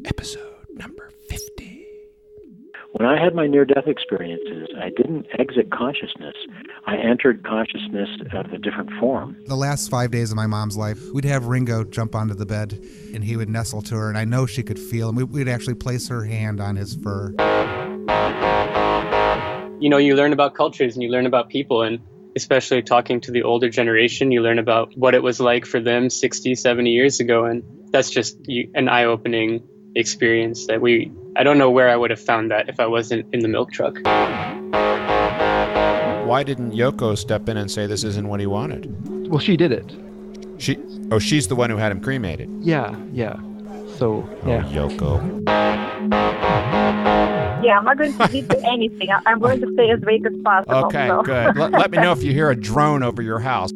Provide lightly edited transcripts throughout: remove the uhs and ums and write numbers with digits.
episode number 50. When I had my near-death experiences, I didn't exit consciousness. I entered consciousness of a different form. The last 5 days of my mom's life, we'd have Ringo jump onto the bed, and he would nestle to her, and I know she could feel him. We'd actually place her hand on his fur. You know, you learn about cultures and you learn about people, and especially talking to the older generation, you learn about what it was like for them 60, 70 years ago, and that's just an eye-opening experience that I don't know where I would have found that if I wasn't in the milk truck. Why didn't Yoko step in and say this isn't what he wanted? Well, she did it. She's the one who had him cremated. Yeah. So, yeah. Oh, Yoko. Yeah, I'm not going to give you anything. I'm going to stay as vague as possible. Okay, so. good. Let me know if you hear a drone over your house.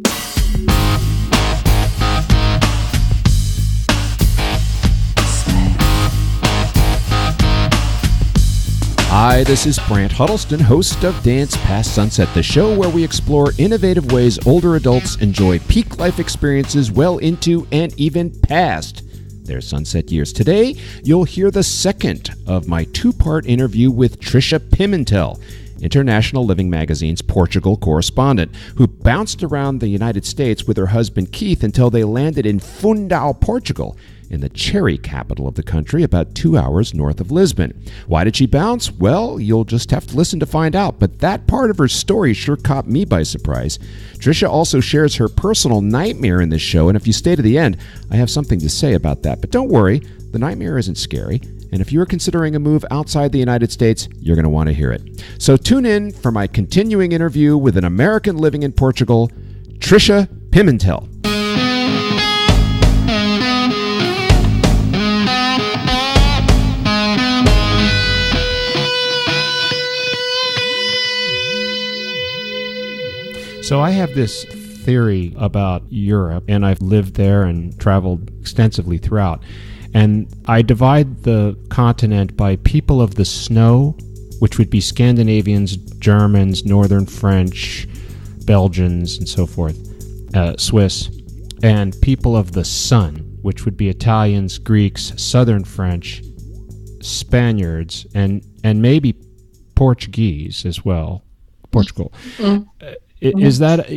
Hi, this is Brant Huddleston, host of Dance Past Sunset, the show where we explore innovative ways older adults enjoy peak life experiences well into and even past their sunset years. Today, you'll hear the second of my two-part interview with Tricia Pimental, International Living Magazine's Portugal correspondent, who bounced around the United States with her husband Keith until they landed in Fundao, Portugal, in the cherry capital of the country, about 2 hours north of Lisbon. Why did she bounce? Well, you'll just have to listen to find out, but that part of her story sure caught me by surprise. Tricia also shares her personal nightmare in this show, and if you stay to the end, I have something to say about that. But don't worry, the nightmare isn't scary, and if you're considering a move outside the United States, you're going to want to hear it. So tune in for my continuing interview with an American living in Portugal, Tricia Pimental. So I have this theory about Europe, and I've lived there and traveled extensively throughout. And I divide the continent by people of the snow, which would be Scandinavians, Germans, Northern French, Belgians, and so forth, Swiss, and people of the sun, which would be Italians, Greeks, Southern French, Spaniards, and maybe Portuguese as well, Portugal. Is that,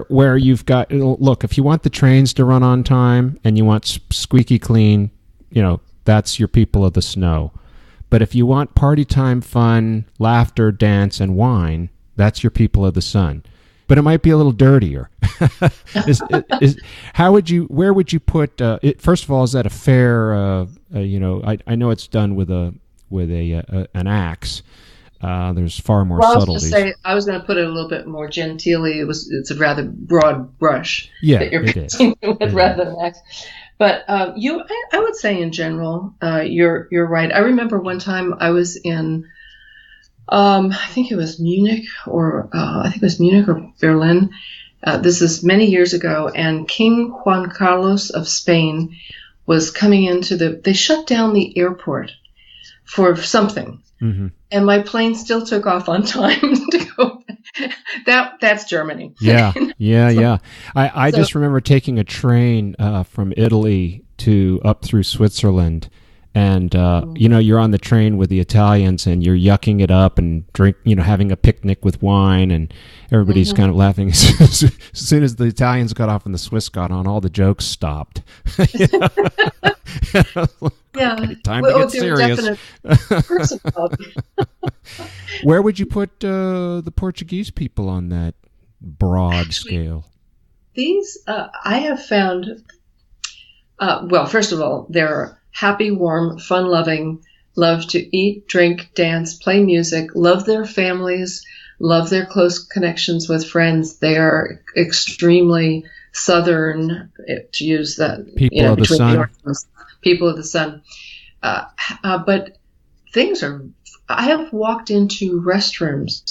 where you've got, look, if you want the trains to run on time and you want squeaky clean, that's your people of the snow. But if you want party time fun, laughter, dance, and wine, that's your people of the sun. But it might be a little dirtier. Where would you put it? First of all, is that a fair, I know it's done with an axe. There's far more subtleties. I was going to put it a little bit more genteelly. It's a rather broad brush that you're painting with rather than X. But I would say in general, you're right. I remember one time I was in, I think it was Munich or Berlin. This is many years ago, and King Juan Carlos of Spain was coming into they shut down the airport for something. Mm-hmm. And my plane still took off on time to go. That's Germany. Yeah. I just remember taking a train from Italy up through Switzerland, and you're on the train with the Italians, and you're yucking it up and having a picnic with wine, and everybody's kind of laughing. As soon as the Italians got off and the Swiss got on, all the jokes stopped. Yeah. Okay, time to get serious. Where would you put the Portuguese people on that broad scale? These, I have found, first of all, they're happy, warm, fun-loving, love to eat, drink, dance, play music, love their families, love their close connections with friends. They are extremely Southern, to use that. People of the sun. People of the sun. But things are... I have walked into restrooms,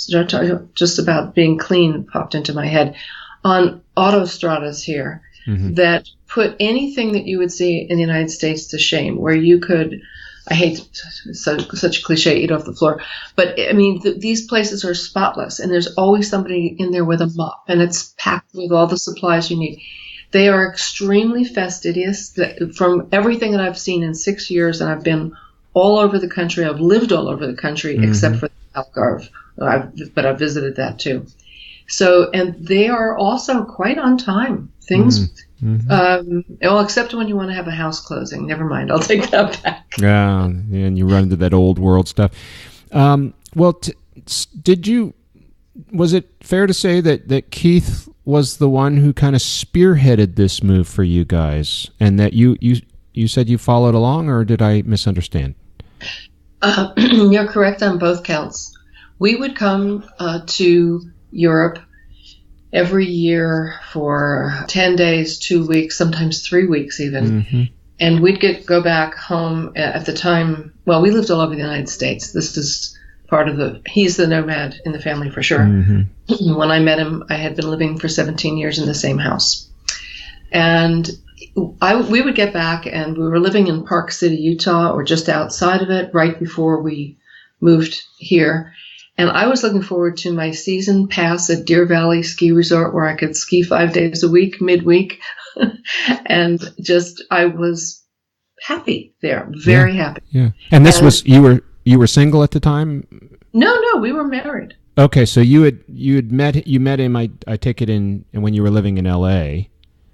just about being clean popped into my head, on autostradas here, that put anything that you would see in the United States to shame, where you could... I hate such a cliche, eat off the floor. But, I mean, these places are spotless, and there's always somebody in there with a mop, and it's packed with all the supplies you need. They are extremely fastidious. From everything that I've seen in 6 years, and I've been all over the country. I've lived all over the country except for the Algarve, but I've visited that too. So, and they are also quite on time. Things, well, except when you want to have a house closing. Never mind, I'll take that back. Yeah, and you run into that old world stuff. Well, was it fair to say that Keith was the one who kind of spearheaded this move for you guys, and that you said you followed along, or did I misunderstand? You're correct on both counts. We would come to Europe every year for 10 days, 2 weeks, sometimes 3 weeks even. And we'd go back home at the time. Well, we lived all over the United States. This is part of he's the nomad in the family for sure. When I met him, I had been living for 17 years in the same house. And we would get back, and we were living in Park City, Utah, or just outside of it, right before we moved here. And I was looking forward to my season pass at Deer Valley Ski Resort, where I could ski 5 days a week, midweek. And I was happy there, very happy. Yeah. And this was, you were single at the time? No, we were married. Okay, so you met him, I take it, in when you were living in LA.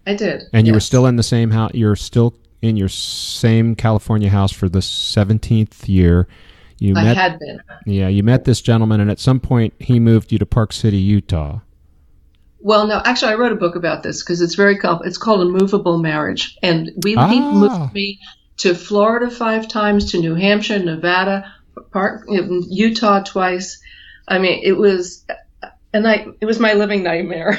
I did. And you were still in the same house. You're still in your same California house for the 17th year. I had been. Yeah, you met this gentleman, and at some point he moved you to Park City, Utah. Well, no, actually, I wrote a book about this because it's it's called A Movable Marriage, and he moved me to Florida 5 times, to New Hampshire, Nevada, Utah twice. I mean, it was my living nightmare.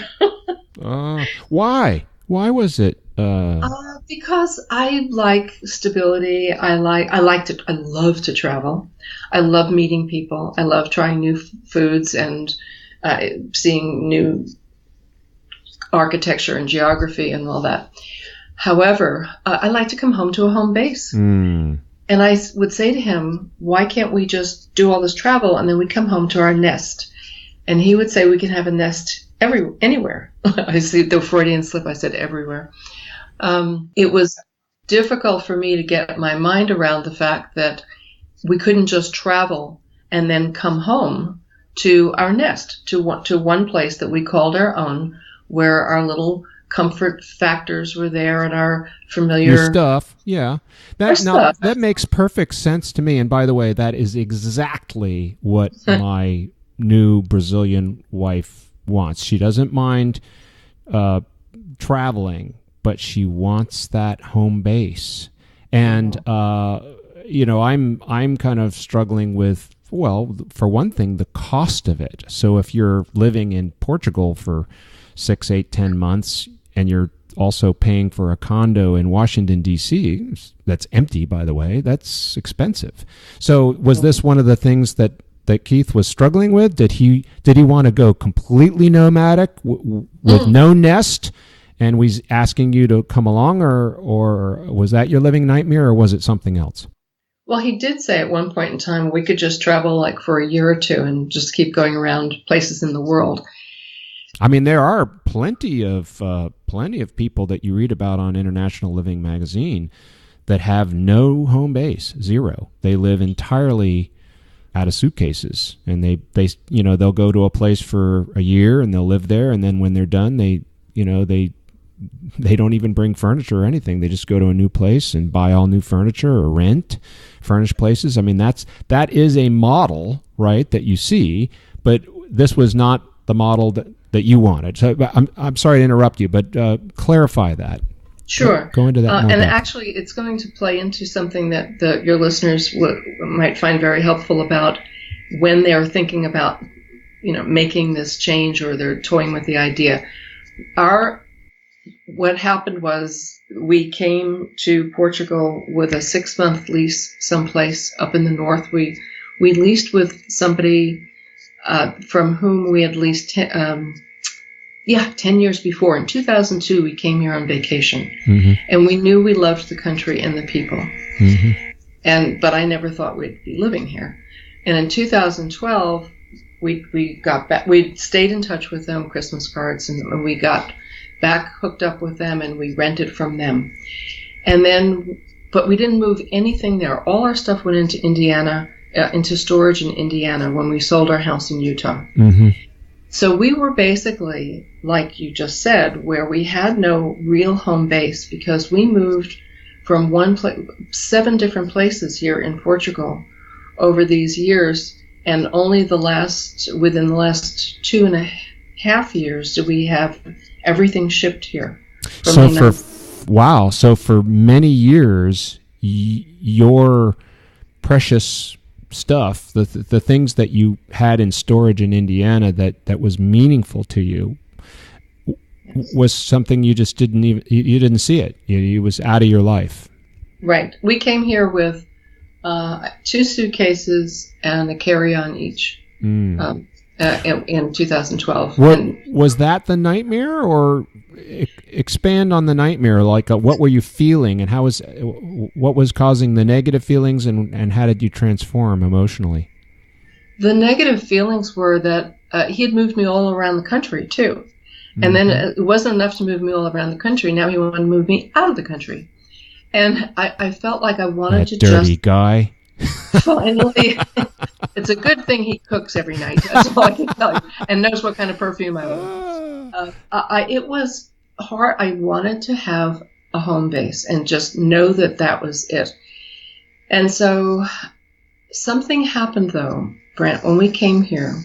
Why? Why was it? Because I like stability. I love to travel. I love meeting people. I love trying new foods and seeing new architecture and geography and all that. However, I like to come home to a home base. And I would say to him, why can't we just do all this travel and then we come home to our nest? And he would say we can have a nest anywhere. I see the Freudian slip. I said everywhere. It was difficult for me to get my mind around the fact that we couldn't just travel and then come home to our nest, to one place that we called our own, where our little comfort factors were there and our familiar your stuff. Yeah, that makes perfect sense to me. And by the way, that is exactly what my new Brazilian wife wants. She doesn't mind traveling, but she wants that home base. And I'm kind of struggling with, well, for one thing, the cost of it. So if you're living in Portugal for 6, 8, 10 months, and you're also paying for a condo in Washington, D.C., that's empty, by the way, that's expensive. So was this one of the things that Keith was struggling with? Did he want to go completely nomadic with no nest, and was asking you to come along, or was that your living nightmare, or was it something else? Well, he did say at one point in time we could just travel like for a year or two and just keep going around places in the world. I mean, there are plenty of people that you read about on International Living magazine that have no home base, zero. They live entirely out of suitcases, and they'll go to a place for a year and they'll live there, and then when they're done, they don't even bring furniture or anything. They just go to a new place and buy all new furniture or rent furnished places. I mean, that is a model, right, that you see, but this was not the model that you wanted. So I'm sorry to interrupt you, but clarify that. Sure. Go into that more. And actually, it's going to play into something that your listeners might find very helpful about when they're thinking about, making this change, or they're toying with the idea. What happened was we came to Portugal with a 6-month lease someplace up in the north. We leased with somebody from whom we had leased 10 years before. In 2002, we came here on vacation, and we knew we loved the country and the people. But I never thought we'd be living here. And in 2012, we got back. We stayed in touch with them, Christmas cards, and we got back hooked up with them, and we rented from them. And then, but we didn't move anything there. All our stuff went into Indiana, into storage in Indiana when we sold our house in Utah. Mm-hmm. So we were basically, like you just said, where we had no real home base because we moved from 7 different places here in Portugal over these years, and only within the last 2.5 years did we have everything shipped here. So for many years, your precious stuff, the things that you had in storage in Indiana that was meaningful to you, was something you just you didn't see it. It was out of your life. Right. We came here with 2 suitcases and a carry-on each in 2012. Was that the nightmare, or expand on the nightmare? Like, what were you feeling, and what was causing the negative feelings, and how did you transform emotionally? The negative feelings were that he had moved me all around the country too. And then it wasn't enough to move me all around the country. Now he wanted to move me out of the country. And I felt like I wanted to dirty guy. Finally, it's a good thing he cooks every night. That's all I can tell you. And knows what kind of perfume I want. It was hard. I wanted to have a home base and just know that was it. And so something happened, though, Brent, when we came here.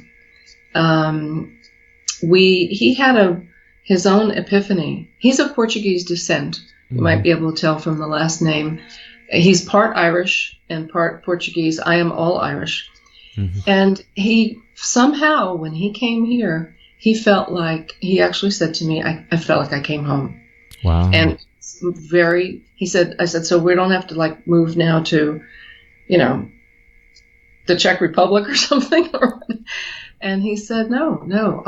He had his own epiphany. He's of Portuguese descent. You might be able to tell from the last name. He's part Irish and part Portuguese. I am all Irish. Mm-hmm. And he somehow, when he came here, he actually said to me, I felt like I came home. Wow. And I said, so we don't have to move now to, the Czech Republic or something? And he said, no,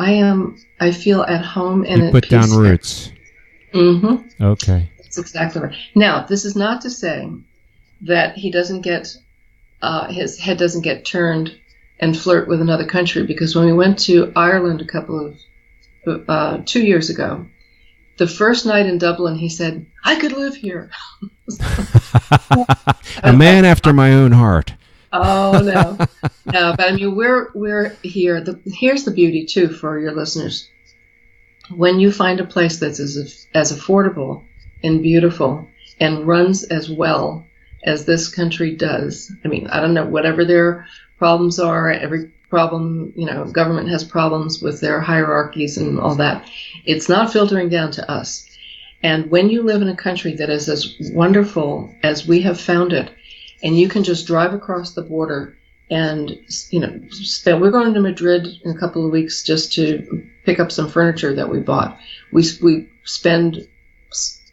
I feel at home and you put down roots. Mm-hmm. Okay. That's exactly right. Now, this is not to say that he doesn't get, his head doesn't get turned and flirt with another country, because when we went to Ireland a couple of, 2 years ago, the first night in Dublin, he said, I could live here. A man after my own heart. Oh, no. No, but I mean, we're here. Here's the beauty, too, for your listeners. When you find a place that's as affordable and beautiful and runs as well as this country does, I mean, I don't know, whatever their problems are, every problem, government has problems with their hierarchies and all that. It's not filtering down to us. And when you live in a country that is as wonderful as we have found it, and you can just drive across the border and, we're going to Madrid in a couple of weeks just to pick up some furniture that we bought. We spend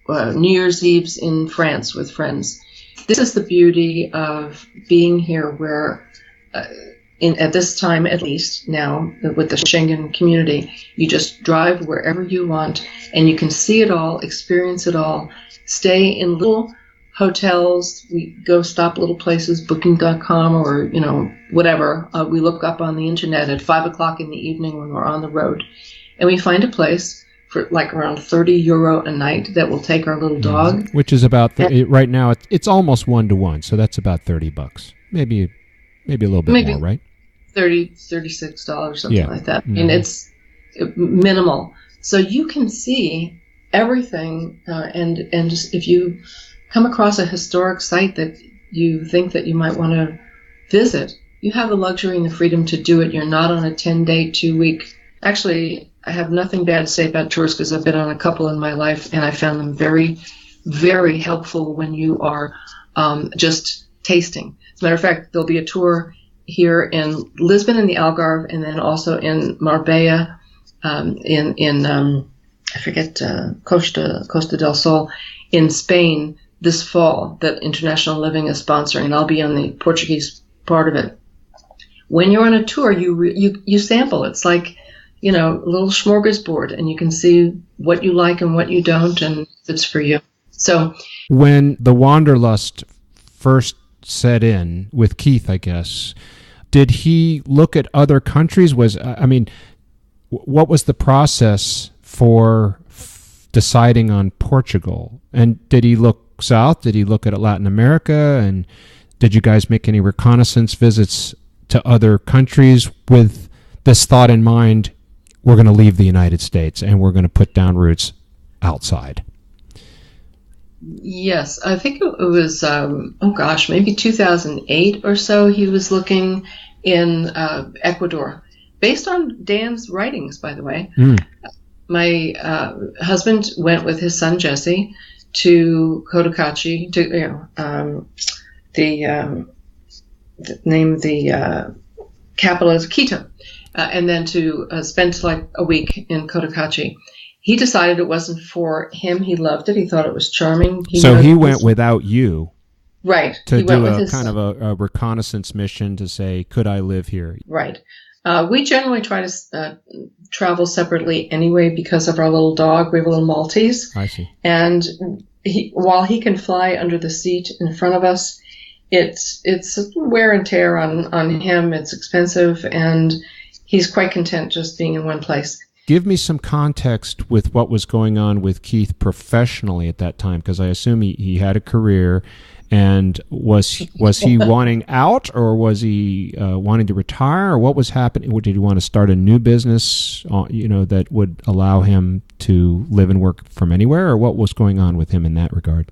New Year's Eves in France with friends. This is the beauty of being here, where at this time, at least now, with the Schengen community, you just drive wherever you want, and you can see it all, experience it all, stay in little hotels. We go stop little places, booking.com or, whatever. We look up on the internet at 5:00 in the evening when we're on the road, and we find a place for around €30 a night that will take our little dog. Which is about, right now, it's almost 1-to-1, so that's about $30. Maybe a little bit more, right? $36, something like that. Mm-hmm. And it's minimal. So you can see everything, and just if you come across a historic site that you think that you might want to visit, you have the luxury and the freedom to do it. You're not on a 10-day, 2-week. Actually, I have nothing bad to say about tours, because I've been on a couple in my life, and I found them very, very helpful when you are just tasting. As a matter of fact, there'll be a tour here in Lisbon in the Algarve, and then also in Marbella, Costa del Sol in Spain this fall, that International Living is sponsoring, and I'll be on the Portuguese part of it. When you're on a tour, you sample. It's like, a little smorgasbord, and you can see what you like and what you don't, and it's for you. So when the wanderlust first set in with Keith, I guess, did he look at other countries? What was the process for deciding on Portugal? And did he look south? Did he look at Latin America? And did you guys make any reconnaissance visits to other countries with this thought in mind, we're going to leave the United States and we're going to put down roots outside? Yes, I think it was, maybe 2008 or so, he was looking in Ecuador, based on Dan's writings, by the way. My husband went with his son Jesse to Cotocachi, the capital is Quito, and then to spend like a week in Cotocachi. He decided it wasn't for him. He loved it. He thought it was charming. He went without you. Right. To do a kind of a reconnaissance mission to say, could I live here? Right. We generally try to travel separately anyway because of our little dog. We have a little Maltese. I see. And while he can fly under the seat in front of us, it's wear and tear on him. It's expensive, and he's quite content just being in one place. Give me some context with what was going on with Keith professionally at that time, because I assume he had a career. And was he wanting out, or was he wanting to retire, or what was happening? Did he want to start a new business, that would allow him to live and work from anywhere, or what was going on with him in that regard?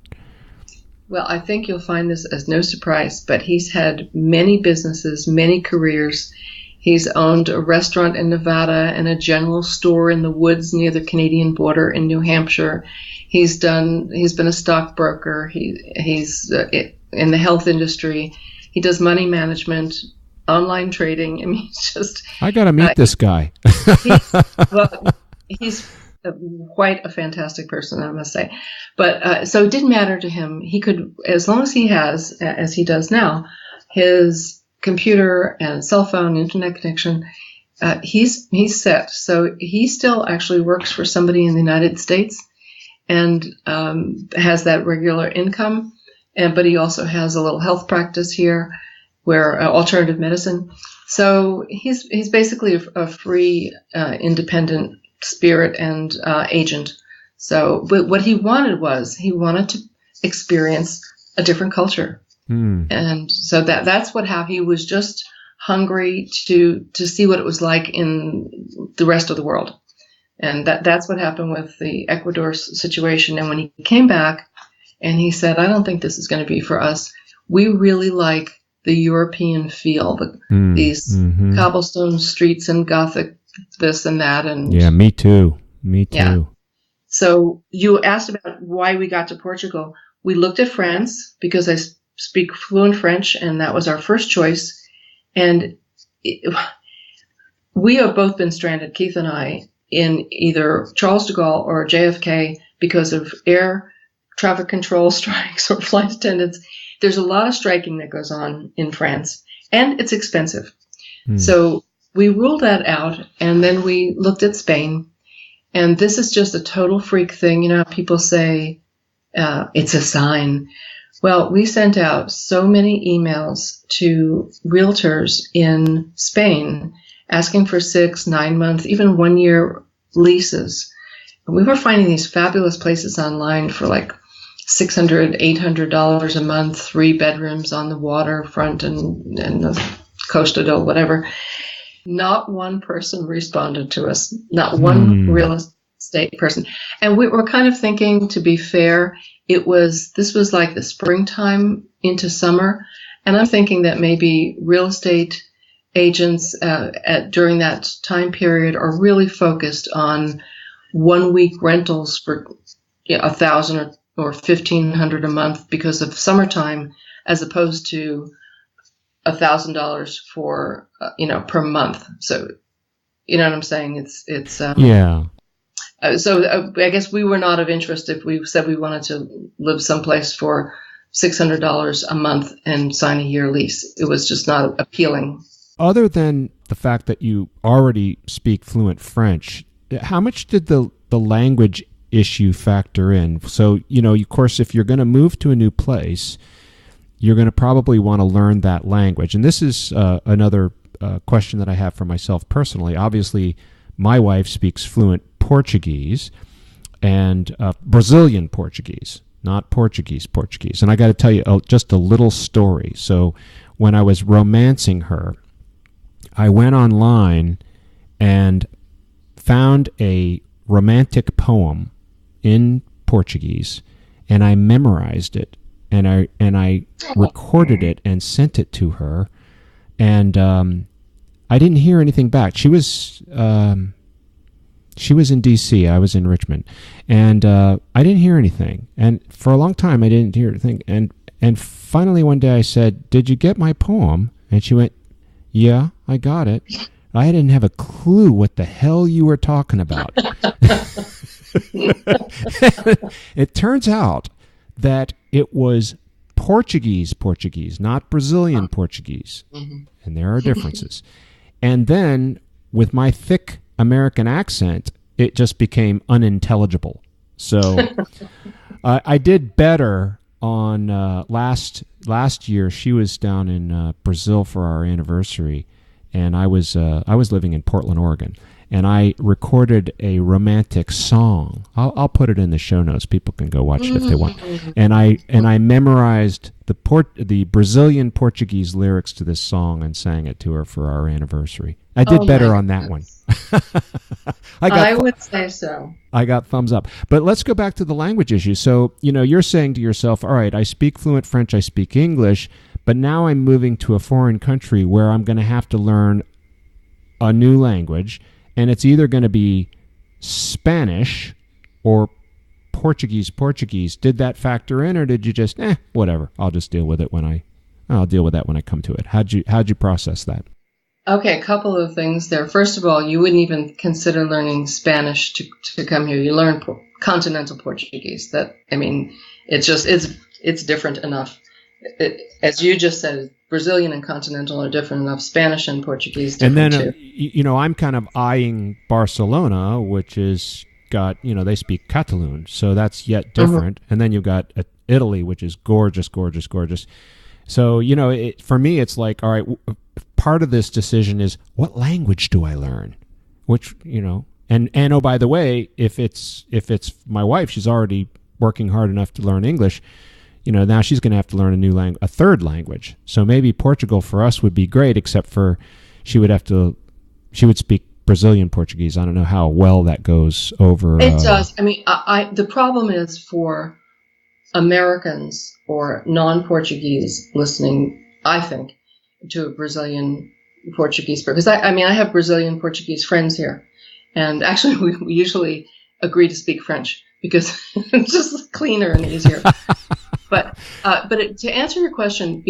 Well, I think you'll find this as no surprise, but he's had many businesses, many careers. He's owned a restaurant in Nevada and a general store in the woods near the Canadian border in New Hampshire. He's been a stockbroker. He's in the health industry. He does money management, online trading. I mean, I got to meet this guy. He's quite a fantastic person, I must say. But so it didn't matter to him. He could, as long as he has, as he does now, his computer and cell phone, internet connection, he's set. So he still actually works for somebody in the United States and has that regular income. But he also has a little health practice here, where alternative medicine. So he's basically a free, independent spirit and agent. So, but what he wanted to experience a different culture. And so that's how he was just hungry to see what it was like in the rest of the world. And that's what happened with the Ecuador situation. And when he came back and he said, I don't think this is going to be for us. We really like the European feel, these cobblestone streets and Gothic this and that. And yeah, me too. Yeah. So you asked about why we got to Portugal. We looked at France because I speak fluent French, and that was our first choice. And we have both been stranded, Keith and I, in either Charles de Gaulle or JFK because of air traffic control strikes or flight attendants. There's a lot of striking that goes on in France, and it's expensive. So we ruled that out, and then we looked at Spain. And this is just a total freak thing. You know, people say it's a sign. Well, we sent out so many emails to realtors in Spain asking for 6, 9 month, even 1 year leases. And we were finding these fabulous places online for like $600, $800 a month, 3 bedrooms on the waterfront and the Costa del whatever. Not one person responded to us, not one real estate person. And we were kind of thinking, to be fair, this was like the springtime into summer. And I'm thinking that maybe real estate agents during that time period are really focused on 1 week rentals for $1,000 or $1,500 a month because of summertime, as opposed to $1,000 for per month. So you know what I'm saying? It's yeah. So I guess we were not of interest if we said we wanted to live someplace for $600 a month and sign a year lease. It was just not appealing. Other than the fact that you already speak fluent French, how much did the language issue factor in? So, of course, if you're going to move to a new place, you're going to probably want to learn that language. And this is another question that I have for myself personally. Obviously, my wife speaks fluent Portuguese. and Brazilian Portuguese, not Portuguese. And I got to tell you just a little story. So when I was romancing her, I went online and found a romantic poem in Portuguese, and I memorized it, and I recorded it and sent it to her, and I didn't hear anything back. She was in D.C., I was in Richmond, and I didn't hear anything, and for a long time I didn't hear anything, and finally one day I said, "Did you get my poem?" And she went, "Yeah, I got it." I didn't have a clue what the hell you were talking about. It turns out that it was Portuguese, not Brazilian Portuguese. And there are differences. And then with my thick American accent, it just became unintelligible. So I did better on last year. She was down in Brazil for our anniversary, and I was living in Portland, Oregon, and I recorded a romantic song. I'll put it in the show notes. People can go watch it if they want. And I memorized the Brazilian Portuguese lyrics to this song and sang it to her for our anniversary. I did better on that one. I would say so. I got thumbs up. But let's go back to the language issue. So, you're saying to yourself, all right, I speak fluent French, I speak English, but now I'm moving to a foreign country where I'm going to have to learn a new language, and it's either going to be Spanish or Portuguese. Did that factor in, or did you just, whatever, I'll just deal with it I'll deal with that when I come to it? How'd you process that? Okay, a couple of things there. First of all, you wouldn't even consider learning Spanish to come here. You learn continental Portuguese. It's different enough. As you just said, Brazilian and continental are different enough. Spanish and Portuguese different too. And then, I'm kind of eyeing Barcelona, which is got, they speak Catalan, so that's yet different. And then you've got Italy, which is gorgeous. So, for me, it's like, all right, part of this decision is, what language do I learn? Which, and oh, by the way, if it's my wife, she's already working hard enough to learn English. Now she's going to have to learn a third language. So maybe Portugal for us would be great, except for she would speak Brazilian Portuguese. I don't know how well that goes over. It does. The problem is for Americans or non-Portuguese listening, I think, to a Brazilian Portuguese, because I have Brazilian Portuguese friends here, and actually we usually agree to speak French because it's just cleaner and easier. But to answer your question,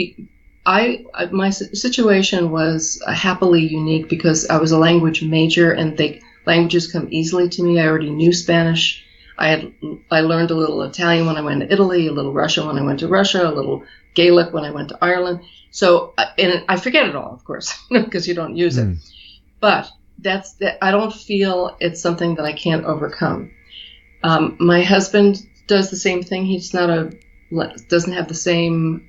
my situation was happily unique because I was a language major, and languages come easily to me. I already knew Spanish. I learned a little Italian when I went to Italy, a little Russian when I went to Russia, a little Gaelic when I went to Ireland. So, and I forget it all, of course, because you don't use it. But I don't feel it's something that I can't overcome. My husband does the same thing. He's doesn't have the same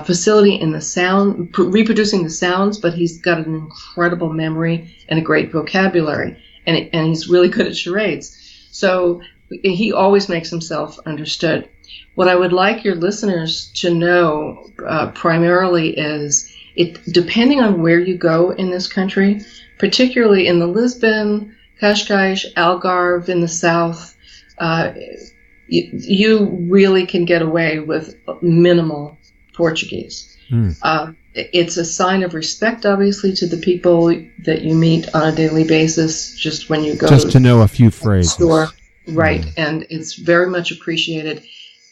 facility in the sound, reproducing the sounds, but he's got an incredible memory and a great vocabulary, and he's really good at charades. So he always makes himself understood. What I would like your listeners to know primarily is, depending on where you go in this country, particularly in the Lisbon, Cascais, Algarve in the south, you really can get away with minimal Portuguese. It's a sign of respect, obviously, to the people that you meet on a daily basis, just when you go. Just to know a few phrases. Store. Right, and it's very much appreciated.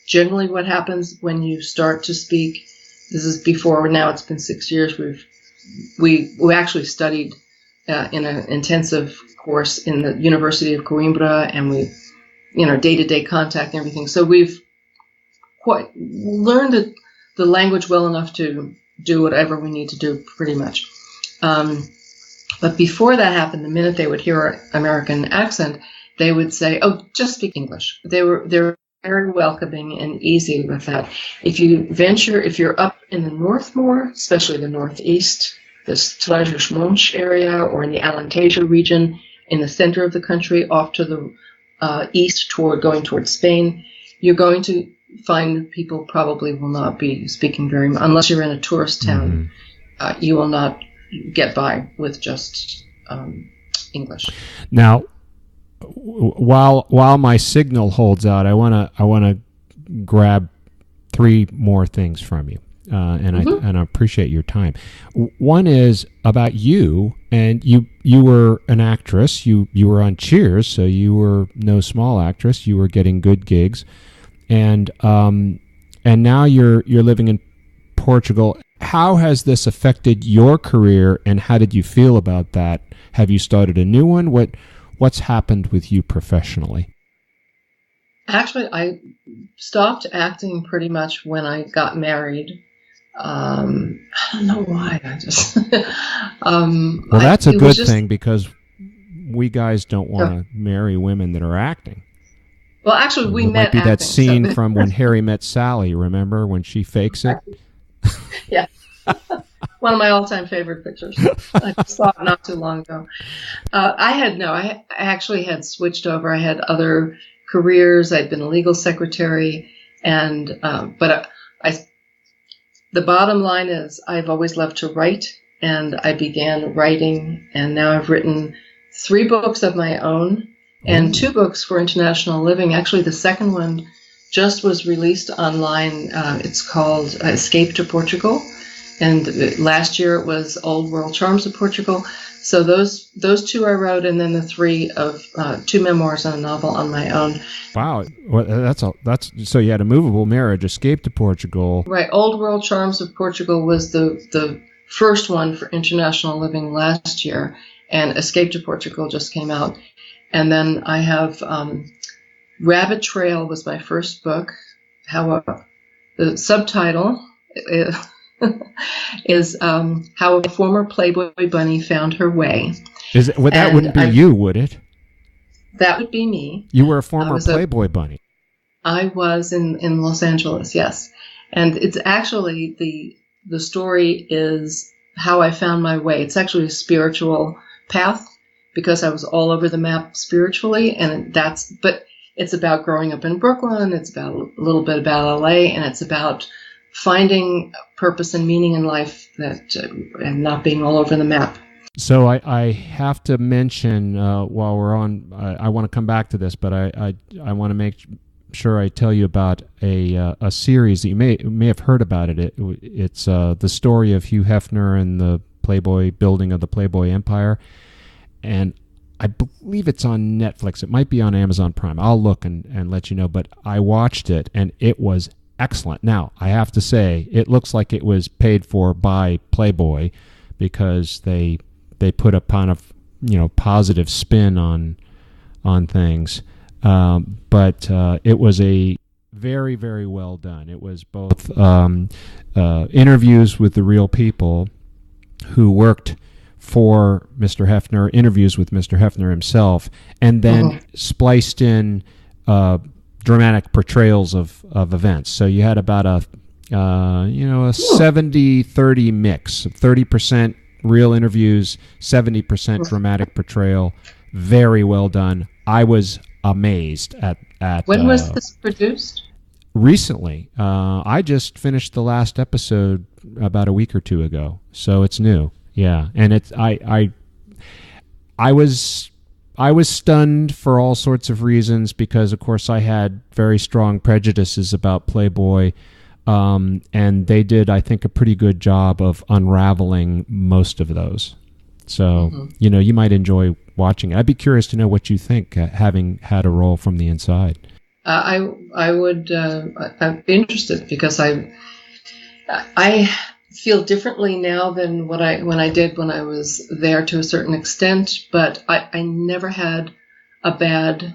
Generally, what happens when you start to speak, this is before, now it's been 6 years, we actually studied in an intensive course in the University of Coimbra, and we, day-to-day contact and everything. So we've quite learned the language well enough to do whatever we need to do, pretty much. But before that happened, the minute they would hear our American accent, they would say, "Oh, just speak English." They're very welcoming and easy with that. If you're up in the north more, especially the northeast, this Trás-os-Montes area, or in the Alentejo region, in the center of the country, off to the east going towards Spain, you're going to find people probably will not be speaking very much. Unless you're in a tourist town, you will not get by with just English. Now, while my signal holds out, I wanna grab 3 more things from you, and I appreciate your time. One is about you, and you were an actress. You were on Cheers, so you were no small actress. You were getting good gigs, and now you're living in Portugal. How has this affected your career, and how did you feel about that? Have you started a new one? What's happened with you professionally? Actually, I stopped acting pretty much when I got married. I don't know why. I just well, that's a good thing, because we guys don't want to marry women that are acting. Well, actually, we met. Might be acting, that scene from When Harry Met Sally. Remember when she fakes it? Yeah. One of my all-time favorite pictures. I saw it not too long ago. I actually had switched over. I had other careers. I'd been a legal secretary, and the bottom line is I've always loved to write, and I began writing, and now I've written 3 books of my own and 2 books for International Living. Actually, the second one just was released online. It's called Escape to Portugal. And last year it was Old World Charms of Portugal. So those 2 I wrote, and then the 3 of 2 memoirs and a novel on my own. Wow, well, that's so you had a movable marriage, Escape to Portugal. Right, Old World Charms of Portugal was the first one for International Living last year, and Escape to Portugal just came out. And then I have Rabbit Trail was my first book. The subtitle is How a Former Playboy Bunny Found Her Way. That wouldn't be you, would it? That would be me. You were a former Playboy bunny. I was in Los Angeles, yes. And it's actually, the story is how I found my way. It's actually a spiritual path, because I was all over the map spiritually, but it's about growing up in Brooklyn, it's about a little bit about LA, and it's about finding purpose and meaning in life and not being all over the map. So I have to mention while we're on, I want to come back to this, but I want to make sure I tell you about a series that you may have heard about it. It's the story of Hugh Hefner and the building of the Playboy empire, and I believe it's on Netflix. It might be on Amazon Prime. I'll look and let you know. But I watched it, and it was excellent. Now, I have to say, it looks like it was paid for by Playboy, because they put a kind of positive spin on things. But it was a very, very well done. It was both interviews with the real people who worked for Mr. Hefner, interviews with Mr. Hefner himself, and then spliced in dramatic portrayals of events. So you had about a 70-30 mix, 30% real interviews, 70% dramatic portrayal. Very well done. I was amazed at when was this produced? Recently. I just finished the last episode about a week or 2 ago, so it's new. Yeah, and I was stunned for all sorts of reasons, because of course I had very strong prejudices about Playboy, and they did, I think, a pretty good job of unraveling most of those. So you might enjoy watching it. I'd be curious to know what you think, having had a role from the inside. I would. I'm interested, because I feel differently now than when I did when I was there, to a certain extent. But I never had a bad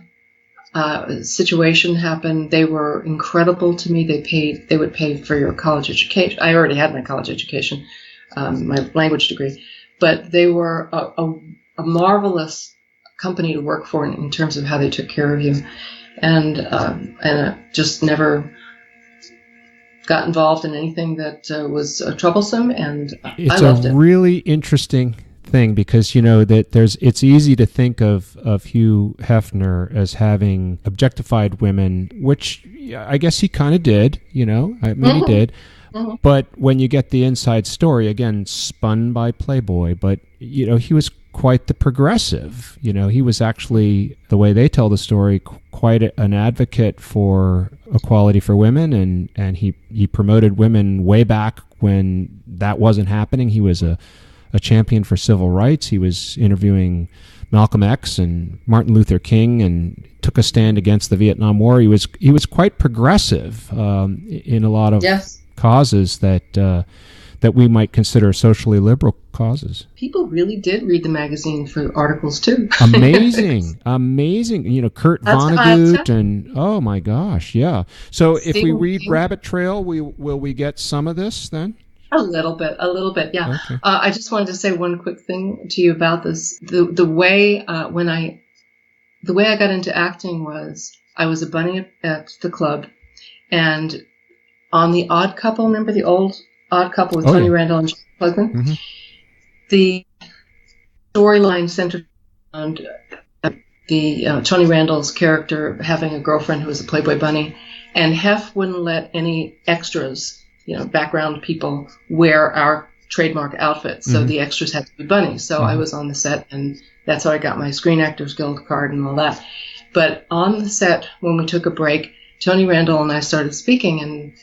situation happen. They were incredible to me. They would pay for your college education. I already had my college education, my language degree, but they were a marvelous company to work for in terms of how they took care of you, and just never got involved in anything that was troublesome, and it's I loved it. Really interesting thing because, that it's easy to think of Hugh Hefner as having objectified women, which I guess he kind of did, he did. Mm-hmm. But when you get the inside story, again, spun by Playboy, but, he was quite the progressive. He was actually, the way they tell the story, quite an advocate for equality for women, and he promoted women way back when that wasn't happening. He was a champion for civil rights. He was interviewing Malcolm X and Martin Luther King and took a stand against the Vietnam War. He was quite progressive in a lot of causes that we might consider socially liberal causes. People really did read the magazine for articles too. Amazing. Kurt Vonnegut and oh my gosh, yeah. So if we read Rabbit Trail, will we get some of this then? A little bit, yeah. Okay. I just wanted to say one quick thing to you about this. The way I got into acting was I was a bunny at the club, and on The Odd Couple, remember the old Odd Couple with Tony Randall and John Husband? Mm-hmm. The storyline centered around Tony Randall's character having a girlfriend who was a Playboy bunny, and Hef wouldn't let any extras, background people, wear our trademark outfits. So the extras had to be bunnies. So I was on the set, and that's how I got my Screen Actors Guild card and all that. But on the set, when we took a break, Tony Randall and I started speaking,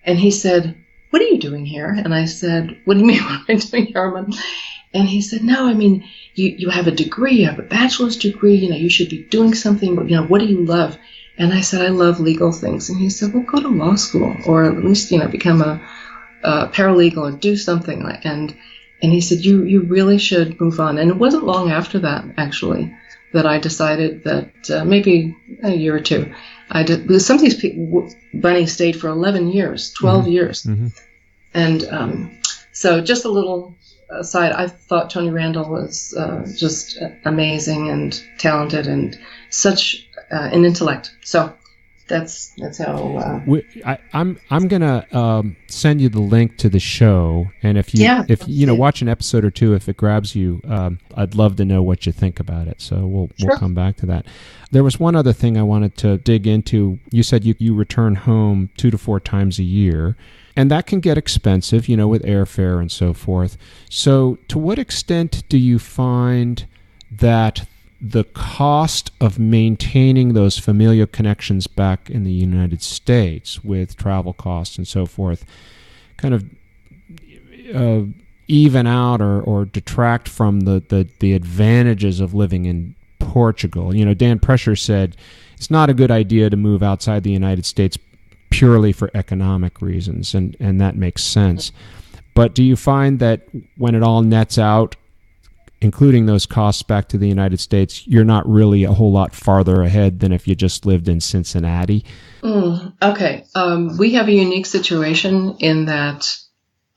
and he said, "What are you doing here?" And I said, "What do you mean, what am I doing here?" And he said, "No, I mean, you have a degree, you have a bachelor's degree, you should be doing something, what do you love?" And I said, "I love legal things." And he said, "Well, go to law school, or at least, become a paralegal or do something." And he said, you really should move on. And it wasn't long after that, actually, that I decided that maybe a year or two, because some of these bunnies stayed for 11 years, 12 years. Mm-hmm. And so just a little aside, I thought Tony Randall was just amazing and talented and such an intellect. So that's how. I'm gonna send you the link to the show, and if you watch an episode or two, if it grabs you, I'd love to know what you think about it. So we'll come back to that. There was one other thing I wanted to dig into. You said you return home 2 to 4 times a year, and that can get expensive, with airfare and so forth. So to what extent do you find that the cost of maintaining those familial connections back in the United States with travel costs and so forth kind of even out or detract from the advantages of living in Portugal? Dan Prescher said it's not a good idea to move outside the United States purely for economic reasons, and that makes sense. But do you find that when it all nets out, including those costs back to the United States, you're not really a whole lot farther ahead than if you just lived in Cincinnati? Okay. We have a unique situation in that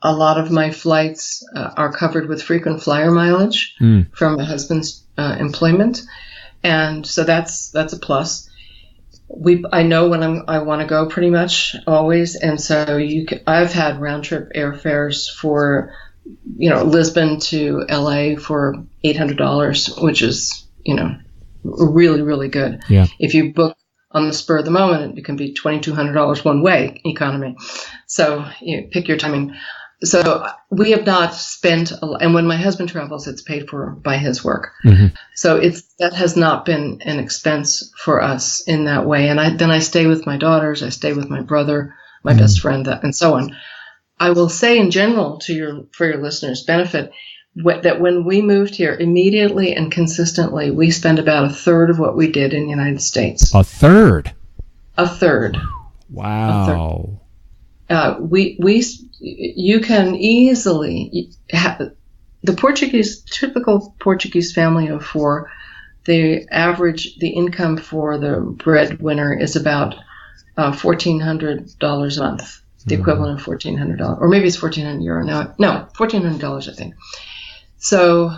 a lot of my flights are covered with frequent flyer mileage from my husband's employment. And so that's a plus. I know when I want to go pretty much always. And so I've had round trip airfares for Lisbon to LA for $800, which is, really, really good. Yeah. If you book on the spur of the moment, it can be $2,200 one way economy. So pick your timing. So we have not spent, and when my husband travels, it's paid for by his work. Mm-hmm. So that has not been an expense for us in that way. And then I stay with my daughters, I stay with my brother, my best friend, and so on. I will say in general for your listeners' benefit that when we moved here, immediately and consistently, we spend about a third of what we did in the United States. A third? A third. Wow. You can easily have the typical Portuguese family of 4. The income for the breadwinner is about $1,400 a month. The equivalent of $1,400, or maybe it's €1,400 now. No, $1,400, I think. So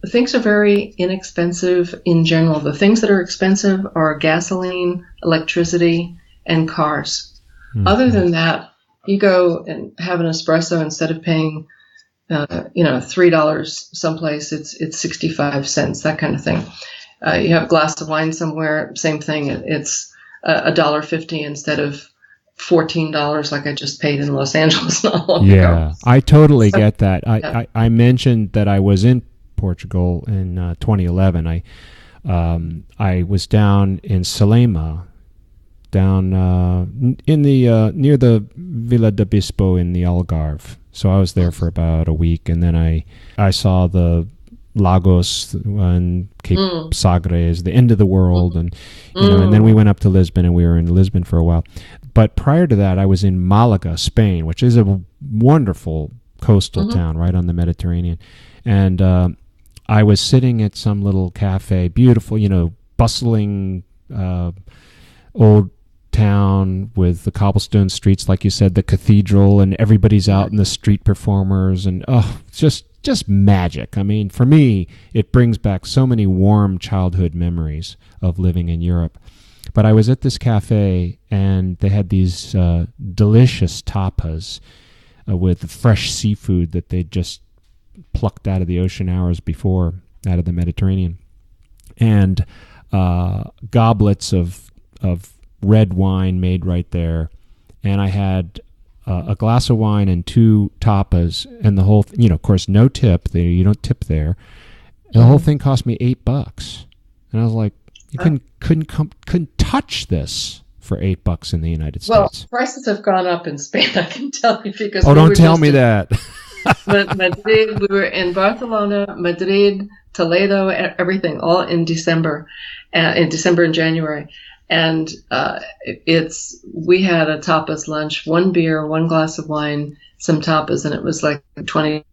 things are very inexpensive in general. The things that are expensive are gasoline, electricity, and cars. Mm-hmm. Other than that, you go and have an espresso instead of paying $3 someplace, it's 65 cents, that kind of thing. You have a glass of wine somewhere, same thing. It's $1.50 instead of $14 like I just paid in Los Angeles not long ago. Yeah, I totally get that. I mentioned that I was in Portugal in 2011. I was down in Salema, down in the near the Vila de Bispo in the Algarve. So I was there for about a week, and then I saw the Lagos and Cape Sagres, the end of the world, and and then we went up to Lisbon, and we were in Lisbon for a while. But prior to that, I was in Malaga, Spain, which is a wonderful coastal town right on the Mediterranean, and I was sitting at some little cafe, beautiful, bustling old town with the cobblestone streets, like you said, the cathedral, and everybody's out in the street performers, and just magic. I mean, for me, it brings back so many warm childhood memories of living in Europe. But I was at this cafe, and they had these delicious tapas with fresh seafood that they just plucked out of the ocean hours before, out of the Mediterranean, and goblets of red wine made right there. And I had a glass of wine and 2 tapas, and the whole of course, no tip there. You don't tip there. And the whole thing cost me $8, and I was like, you couldn't touch this for $8 in the United States. Well, prices have gone up in Spain, I can tell you, because don't tell me that. Madrid, we were in Barcelona, Madrid, Toledo, everything, all in December and January. And we had a tapas lunch, 1 beer, 1 glass of wine, some tapas, and it was like $20.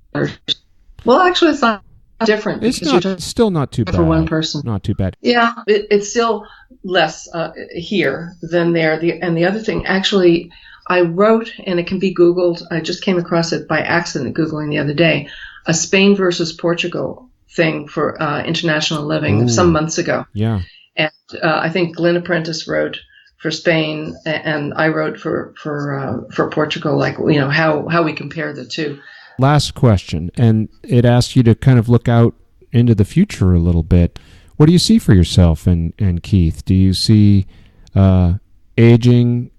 Well, actually, it's not different. It's still not too bad. For one person. Not too bad. Yeah, it's still less here than there. The other thing, actually, I wrote, and it can be Googled, I just came across it by accident Googling the other day, a Spain versus Portugal thing for International Living some months ago. Yeah. And I think Glenn Apprentice wrote for Spain, and I wrote for Portugal, like, how we compare the two. Last question, and it asks you to kind of look out into the future a little bit. What do you see for yourself and Keith? Do you see aging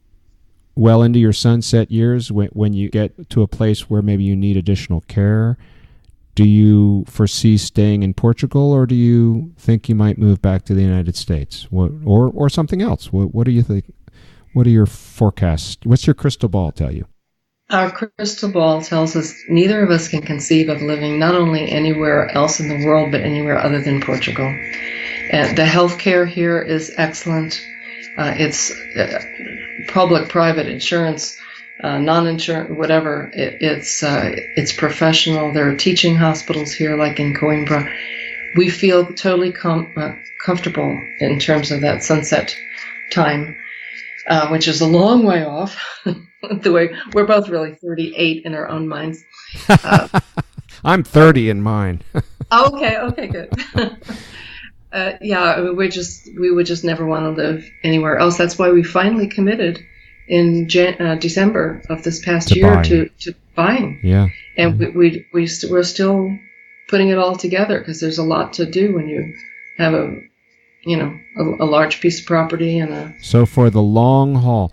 well into your sunset years when you get to a place where maybe you need additional care? Do you foresee staying in Portugal, or do you think you might move back to the United States, or something else? What do you think? What are your forecasts? What's your crystal ball tell you? Our crystal ball tells us neither of us can conceive of living not only anywhere else in the world, but anywhere other than Portugal. The healthcare here is excellent. It's public, private, insurance, non-insurance, whatever. It's professional. There are teaching hospitals here, like in Coimbra. We feel totally comfortable in terms of that sunset time, which is a long way off. The way we're both really 38 in our own minds. I'm 30 in mine. Okay, good. We would just never want to live anywhere else. That's why we finally committed in December of this past year to buying. Yeah. And we're still putting it all together, because there's a lot to do when you have a large piece of property So for the long haul,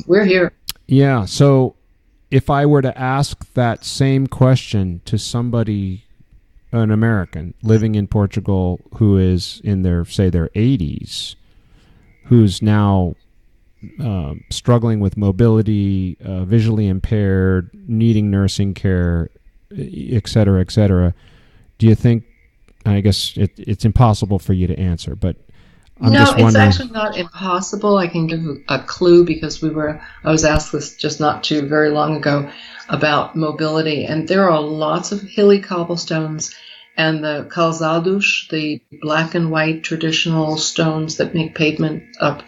we're here. Yeah. So if I were to ask that same question to somebody, an American living in Portugal who is in their 80s, who's now struggling with mobility, visually impaired, needing nursing care, et cetera, do you think, I guess it's impossible for you to answer, but I'm just wondering. No, it's actually not impossible. I can give a clue, because I was asked this just not too very long ago about mobility, and there are lots of hilly cobblestones, and the calzados, the black and white traditional stones that make pavement up,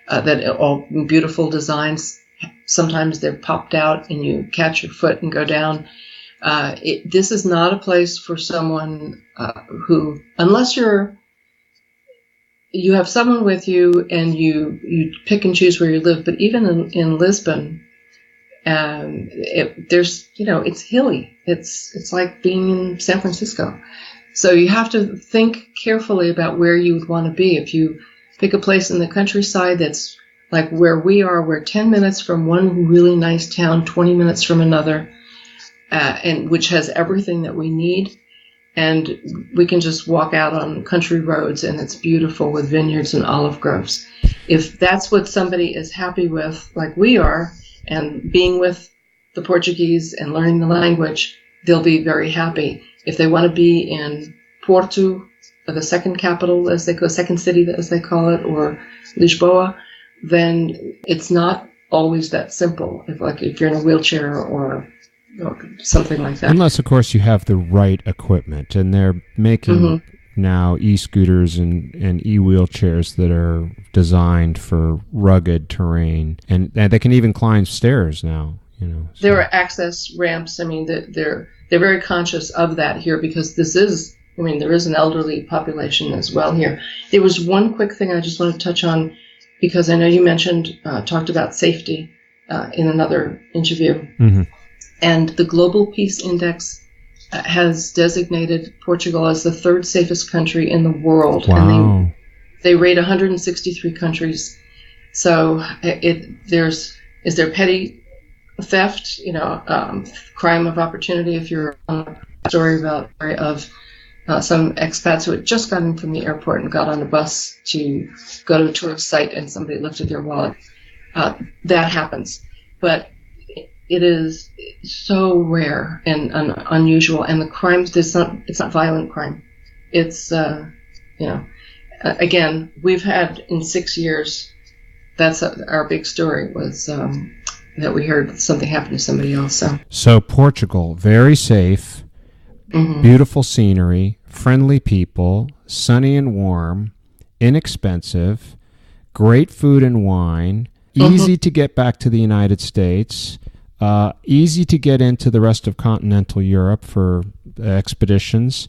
that are all beautiful designs. Sometimes they're popped out and you catch your foot and go down. This is not a place for someone who, unless you have someone with you and you pick and choose where you live. But even in Lisbon, It's hilly. It's like being in San Francisco. So you have to think carefully about where you would want to be. If you pick a place in the countryside that's like where we are, we're 10 minutes from one really nice town, 20 minutes from another, and which has everything that we need. And we can just walk out on country roads, and it's beautiful with vineyards and olive groves. If that's what somebody is happy with, like we are, and being with the Portuguese and learning the language, they'll be very happy. If they want to be in Porto, or the second capital, second city, as they call it, or Lisboa, then it's not always that simple. If you're in a wheelchair or something like that. Unless, of course, you have the right equipment, and they're making now e-scooters and e-wheelchairs that are designed for rugged terrain, and they can even climb stairs now. So. There are access ramps. I mean, they're very conscious of that here because there is an elderly population as well here. There was one quick thing I just want to touch on because I know you talked about safety in another interview. Mm-hmm. And the Global Peace Index has designated Portugal as the third safest country in the world. Wow. And they rate 163 countries. So is there petty theft, crime of opportunity? If you're on a story of some expats who had just gotten from the airport and got on a bus to go to a tourist site and somebody lifted their wallet, that happens. But it is so rare and unusual, and the crimes, it's not violent crime. It's, again, we've had in 6 years, that's our big story was that we heard something happened to somebody else. So Portugal, very safe, beautiful scenery, friendly people, sunny and warm, inexpensive, great food and wine, easy to get back to the United States, easy to get into the rest of continental Europe for expeditions.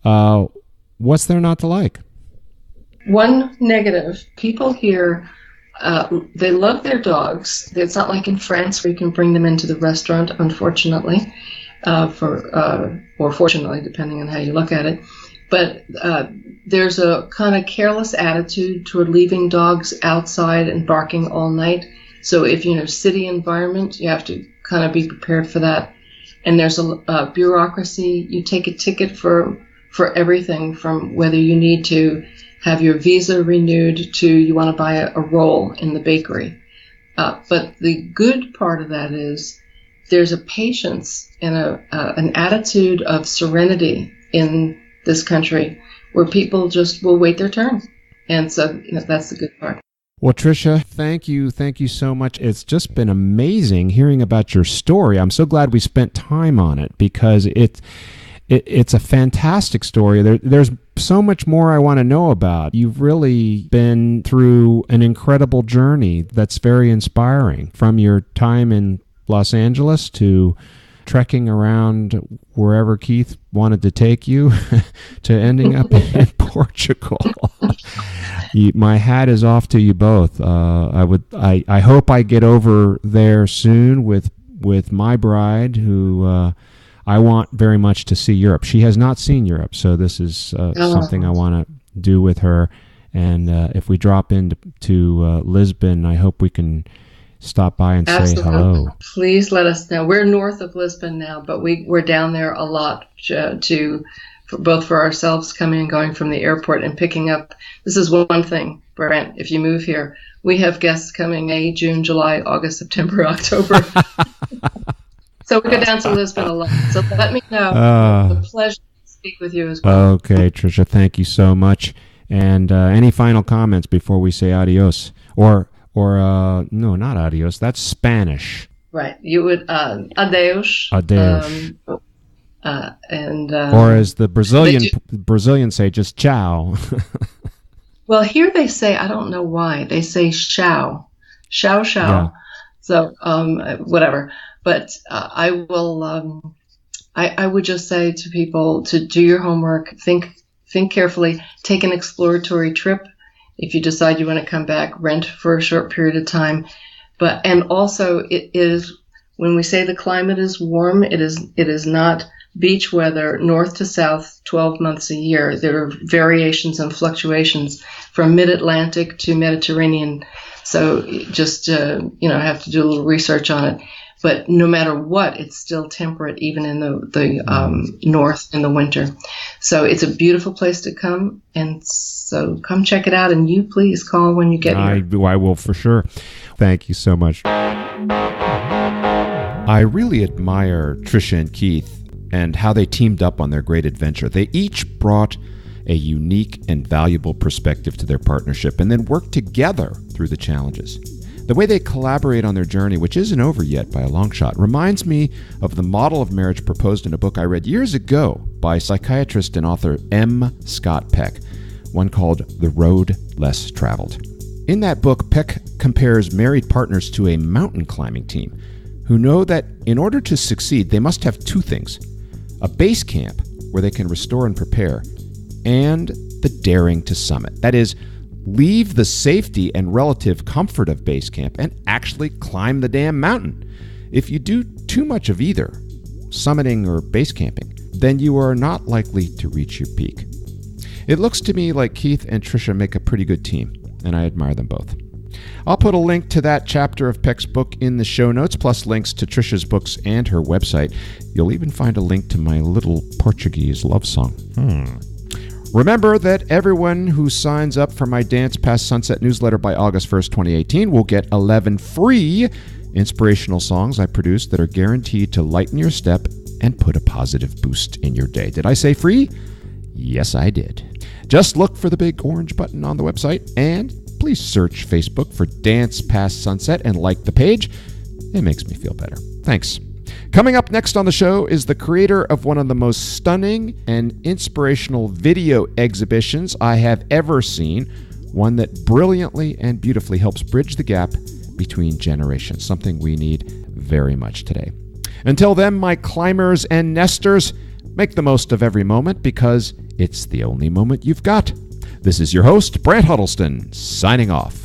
What's there not to like? One negative, people here, they love their dogs. It's not like in France where you can bring them into the restaurant, unfortunately, or fortunately, depending on how you look at it. But there's a kind of careless attitude toward leaving dogs outside and barking all night. So if you're in a city environment, you have to kind of be prepared for that. And there's a bureaucracy. You take a ticket for everything from whether you need to have your visa renewed to you want to buy a roll in the bakery. But the good part of that is there's a patience and an attitude of serenity in this country where people just will wait their turn. And so that's the good part. Well, Tricia, thank you so much. It's just been amazing hearing about your story. I'm so glad we spent time on it because it's a fantastic story. There's so much more I want to know about. You've really been through an incredible journey that's very inspiring, from your time in Los Angeles to trekking around wherever Keith wanted to take you to ending up in Portugal. My hat is off to you both. I hope I get over there soon with my bride, who I want very much to see Europe. She has not seen Europe, so this is something I want to do with her. And if we drop into Lisbon, I hope we can stop by and say hello. Please let us know. We're north of Lisbon now, but we're down there a lot both for ourselves coming and going from the airport and picking up. This is one thing, Brent, if you move here, we have guests coming May, June, July, August, September, October. So we go down to Lisbon a lot. So let me know. It's a pleasure to speak with you as well. Okay, Tricia, thank you so much. And any final comments before we say adios? Or no, not adios. That's Spanish. Right. You would adeus. Adeus. Or as the Brazilians say, just ciao. Well, here they say, I don't know why, they say ciao. Ciao. Yeah. So whatever. But I will. I would just say to people to do your homework, think carefully, take an exploratory trip. If you decide you want to come back, rent for a short period of time. And also it is When we say the climate is warm, it is not beach weather, north to south, 12 months a year. There are variations and fluctuations from mid-Atlantic to Mediterranean. So just, have to do a little research on it. But no matter what, it's still temperate, even in the north in the winter. So it's a beautiful place to come. And so come check it out. And you please call when you get here. I will for sure. Thank you so much. I really admire Tricia and Keith and how they teamed up on their great adventure. They each brought a unique and valuable perspective to their partnership and then worked together through the challenges. The way they collaborate on their journey, which isn't over yet by a long shot, reminds me of the model of marriage proposed in a book I read years ago by psychiatrist and author M. Scott Peck, one called The Road Less Traveled. In that book, Peck compares married partners to a mountain climbing team who know that in order to succeed, they must have two things: a base camp where they can restore and prepare, and the daring to summit. That is, leave the safety and relative comfort of base camp and actually climb the damn mountain. If you do too much of either, summiting or base camping, then you are not likely to reach your peak. It looks to me like Keith and Tricia make a pretty good team, and I admire them both. I'll put a link to that chapter of Peck's book in the show notes, plus links to Tricia's books and her website. You'll even find a link to my little Portuguese love song. Remember that everyone who signs up for my Dance Past Sunset newsletter by August 1st, 2018 will get 11 free inspirational songs I produced that are guaranteed to lighten your step and put a positive boost in your day. Did I say free? Yes, I did. Just look for the big orange button on the website and please search Facebook for Dance Past Sunset and like the page. It makes me feel better. Thanks. Coming up next on the show is the creator of one of the most stunning and inspirational video exhibitions I have ever seen, one that brilliantly and beautifully helps bridge the gap between generations, something we need very much today. Until then, my climbers and nesters, make the most of every moment because it's the only moment you've got. This is your host, Brant Huddleston, signing off.